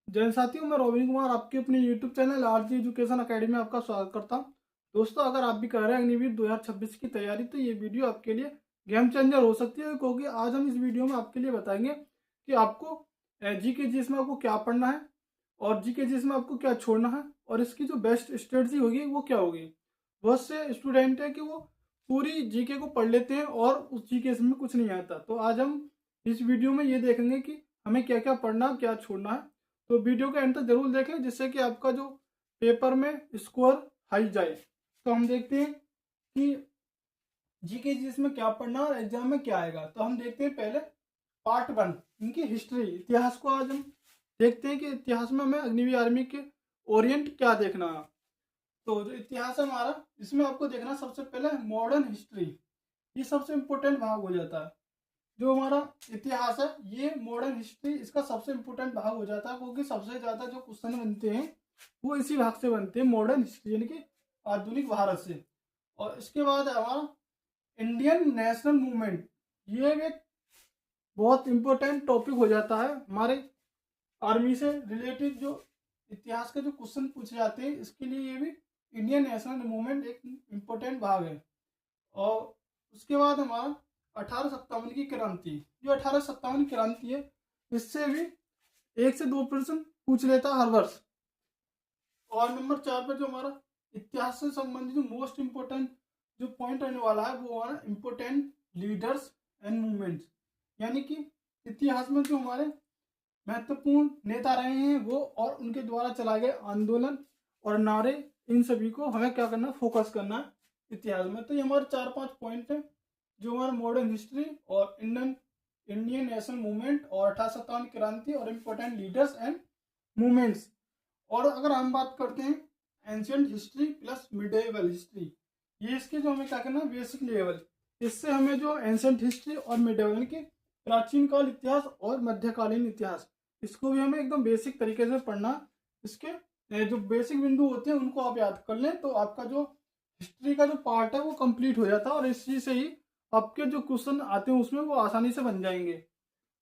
जय साथियों, मैं रोबिन कुमार आपके अपने YouTube channel RG education academy में आपका स्वागत करता हूं। दोस्तों, अगर आप भी कर रहे हैं अग्निवीर 2026 की तैयारी तो ये वीडियो आपके लिए गेम चेंजर हो सकती है, क्योंकि आज हम इस वीडियो में आपके लिए बताएंगे कि आपको जीके जीएस में आपको क्या पढ़ना है और जीके जीएस में आपको क्या छोड़ना है और इसकी जो बेस्ट स्ट्रेटजी होगी वो क्या होगी। बहुत से स्टूडेंट है कि वो पूरी जीके को पढ़ लेते हैं और उस जीके में कुछ नहीं आता। तो आज हम इस वीडियो में ये देखेंगे कि हमें क्या क्या पढ़ना क्या छोड़ना है। तो वीडियो का एंड तक जरूर देखें, जिससे कि आपका जो पेपर में स्कोर हाई जाए। तो हम देखते हैं कि जीके जीएस में क्या पढ़ना और एग्जाम में क्या आएगा। तो हम देखते हैं पहले पार्ट 1, इनकी हिस्ट्री, इतिहास को आज हम देखते हैं कि इतिहास में हमें अग्निवीर आर्मी के ओरिएंट क्या देखना है। तो जो इतिहास है हमारा, इसमें आपको देखना सबसे पहले मॉडर्न हिस्ट्री, ये सबसे इम्पोर्टेंट भाग हो जाता है। जो हमारा इतिहास है ये मॉडर्न हिस्ट्री, इसका सबसे इम्पोर्टेंट भाग हो जाता है, क्योंकि सबसे ज्यादा जो क्वेश्चन बनते हैं वो इसी भाग से बनते हैं, मॉडर्न हिस्ट्री यानी कि आधुनिक भारत से। और इसके बाद है हमारा इंडियन नेशनल मूवमेंट, ये एक बहुत इंपॉर्टेंट टॉपिक हो जाता है हमारे आर्मी से रिलेटेड। जो इतिहास के जो क्वेश्चन पूछे जाते हैं इसके लिए ये भी इंडियन नेशनल मूवमेंट एक इम्पोर्टेंट भाग है। और उसके बाद हमारा 1857 की क्रांति, जो 1857 क्रांति है इससे भी 1 से 2 प्रश्न पूछ लेता है हर वर्ष। और नंबर 4 पे जो हमारा इतिहास से संबंधित जो मोस्ट इम्पोर्टेंट जो पॉइंट रहने वाला है वो हमारा इम्पोर्टेंट लीडर्स एंड मूवमेंट्स, यानी कि इतिहास में जो हमारे महत्वपूर्ण नेता रहे हैं वो और उनके द्वारा चलाए गए आंदोलन और नारे, इन सभी को हमें क्या करना है, फोकस करना है इतिहास में। तो ये हमारे 4-5 पॉइंट है जो हमारा मॉडर्न हिस्ट्री और इंडियन नेशनल मूवमेंट और 1857 क्रांति और इम्पोर्टेंट लीडर्स एंड मूवमेंट्स। और अगर हम बात करते हैं ancient history plus medieval history, ये इसके जो हमें क्या करना है, बेसिक लेवल। इससे हमें जो एंशियंट हिस्ट्री और मिडेवल यानी कि प्राचीन काल इतिहास और मध्यकालीन इतिहास, इसको भी हमें एकदम बेसिक तरीके से पढ़ना। इसके जो बेसिक बिंदु होते हैं उनको आप याद कर लें तो आपका जो हिस्ट्री का जो पार्ट है वो कंप्लीट हो जाता है, और इसी से ही आपके जो क्वेश्चन आते हैं उसमें वो आसानी से बन जाएंगे।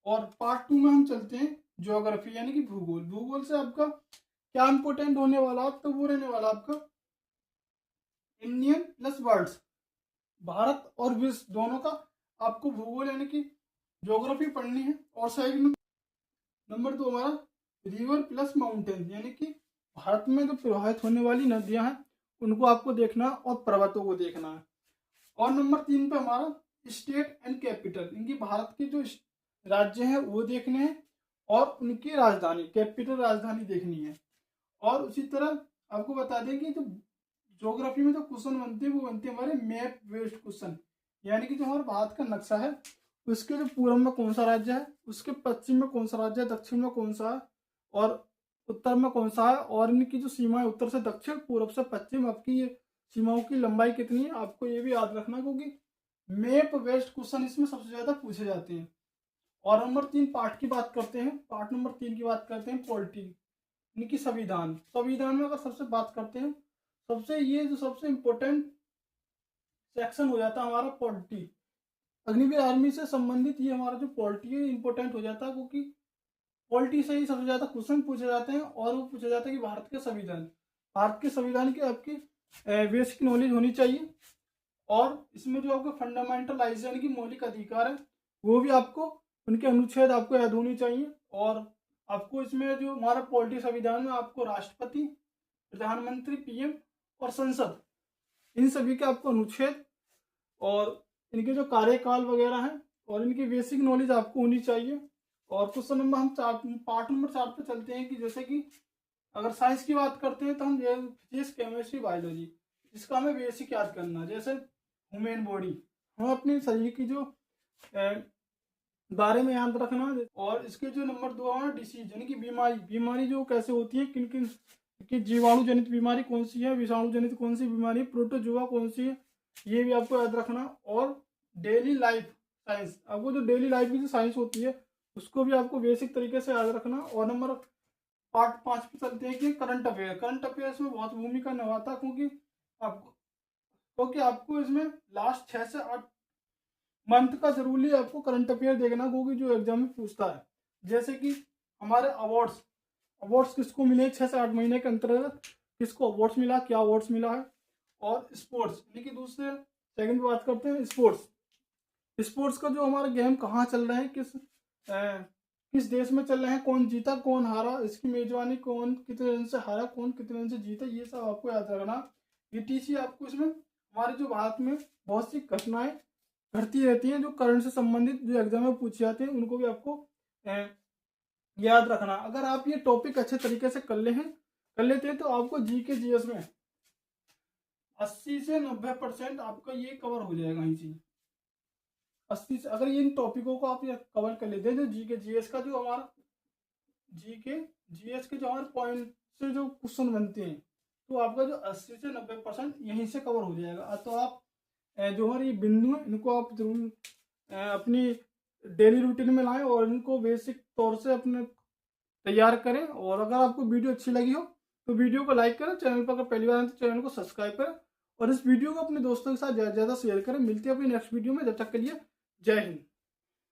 और पार्ट 2 में हम चलते हैं ज्योग्राफी यानी कि भूगोल। भूगोल से आपका क्या इंपोर्टेंट होने वाला, तो वो रहने वाला आपका इंडियन प्लस वर्ल्ड्स, भारत और विश्व दोनों का आपको भूगोल यानी कि ज्योग्राफी पढ़नी है। और साइड में नंबर 2 हमारा रिवर प्लस माउंटेन, यानी कि भारत में जो प्रवाहित होने वाली नदियां हैं उनको आपको देखना और पर्वतों को देखना है। और नंबर 3 पे हमारा स्टेट एंड कैपिटल, इनकी भारत के जो राज्य हैं वो देखने हैं और उनकी राजधानी, कैपिटल राजधानी देखनी है। और उसी तरह आपको बता दें कि जो ज्योग्राफी में जो क्वेश्चन बनते हैं वो बनते हैं हमारे मैप बेस्ड क्वेश्चन, यानी कि जो हमारे भारत का नक्शा है उसके जो पूर्व में कौन सा राज्य है, उसके पश्चिम में कौन सा राज्य है, दक्षिण में कौन सा है और उत्तर में कौन सा है, और इनकी जो सीमा है उत्तर से दक्षिण, पूर्व से पश्चिम, आपकी ये सीमाओं की लंबाई कितनी है, आपको ये भी याद रखना, क्योंकि मैप बेस्ड क्वेश्चन इसमें सबसे ज्यादा पूछे जाते हैं। और नंबर 3 पार्ट की बात करते हैं, पार्ट नंबर 3 की बात करते हैं पॉलिटी, इनकी संविधान। संविधान में अगर सबसे बात करते हैं, सबसे ये जो सबसे इम्पोर्टेंट सेक्शन हो जाता है हमारा पॉलिटी। अग्निवीर आर्मी से संबंधित ये हमारा जो पॉलिटी है इंपॉर्टेंट हो जाता है, क्योंकि पॉलिटी से ही सबसे ज्यादा क्वेश्चन पूछे जाते हैं। और वो पूछा जाता है कि भारत के संविधान की आपकी बेसिक नॉलेज होनी चाहिए। और इसमें जो आपका फंडामेंटल राइट्स यानी कि मौलिक अधिकार है वो भी आपको, उनके अनुच्छेद आपको याद होनी चाहिए। और आपको इसमें जो हमारा पॉलिटी संविधान में आपको राष्ट्रपति, प्रधानमंत्री, पीएम और संसद, इन सभी के आपको अनुच्छेद और इनके जो कार्यकाल वगैरह हैं और इनकी बेसिक नॉलेज आपको होनी चाहिए। और क्वेश्चन नंबर हम पार्ट नंबर 4 पे चलते हैं कि जैसे कि अगर साइंस की बात करते हैं तो हम फिजिक्स, केमिस्ट्री, बायोलॉजी, इसका हमें बेसिक याद करना। जैसे ह्यूमन बॉडी, हम अपने शरीर की जो बारे में याद रखना। और इसके जो नंबर 2 है डिसीज यानी कि बीमारी जो कैसे होती है, किन किन की जीवाणु जनित बीमारी कौन सी है, विषाणु जनित कौन सी बीमारी, प्रोटोजुआ कौन सी है, ये भी आपको याद रखना। और डेली लाइफ साइंस, आपको जो डेली लाइफ की जो साइंस होती है उसको भी आपको बेसिक तरीके से याद रखना। और नंबर पार्ट 5 पे चलते हैं कि करंट अफेयर। करंट अफेयर्स में बहुत भूमिका निभाता, क्योंकि आपको इसमें लास्ट 6 से 8 मंथ का जरूरी आपको करंट अफेयर देखना, क्योंकि जो एग्जाम में पूछता है। जैसे कि हमारे अवार्ड्स, अवार्ड्स किसको मिले 6 से 8 महीने के अंतर्गत, किसको अवार्ड्स मिला, क्या अवार्ड्स मिला है। और स्पोर्ट्स यानी कि दूसरे सेकंड पे बात करते हैं स्पोर्ट्स। स्पोर्ट्स का जो हमारा गेम कहाँ चल रहे हैं, किस देश में चल रहे हैं, कौन जीता कौन हारा, इसकी मेजबानी कौन कितने रन से हारा, कौन कितने रन से जीता, ये सब आपको याद रखना। ETC आपको इसमें हमारे जो भारत में बहुत सी घटनाएं घटती रहती हैं जो करंट से संबंधित जो एग्जाम में पूछे जाते हैं, उनको भी आपको याद रखना। अगर आप ये टॉपिक अच्छे तरीके से कर लेते हैं तो आपको GK GS में 80 से 90% आपका ये कवर हो जाएगा। इसी 80 से अगर इन टॉपिकों को आप ये कवर कर लेते हैं, जो GK GS का जो हमारा GK GS के जो हमारे पॉइंट से जो क्वेश्चन बनते हैं, तो आपका जो 80 से 90% यहीं से कवर हो जाएगा। तो आप जो हमारे बिंदु हैं इनको आप जरूर अपनी डेली रूटीन में लाएं और इनको बेसिक तौर से अपने तैयार करें। और अगर आपको वीडियो अच्छी लगी हो तो वीडियो को लाइक करें, चैनल पर अगर पहली बार आए तो चैनल को सब्सक्राइब करें और इस वीडियो को अपने दोस्तों के साथ ज़्यादा शेयर करें। मिलते हैं अपनी नेक्स्ट वीडियो में, जब तक के लिए जय हिंद।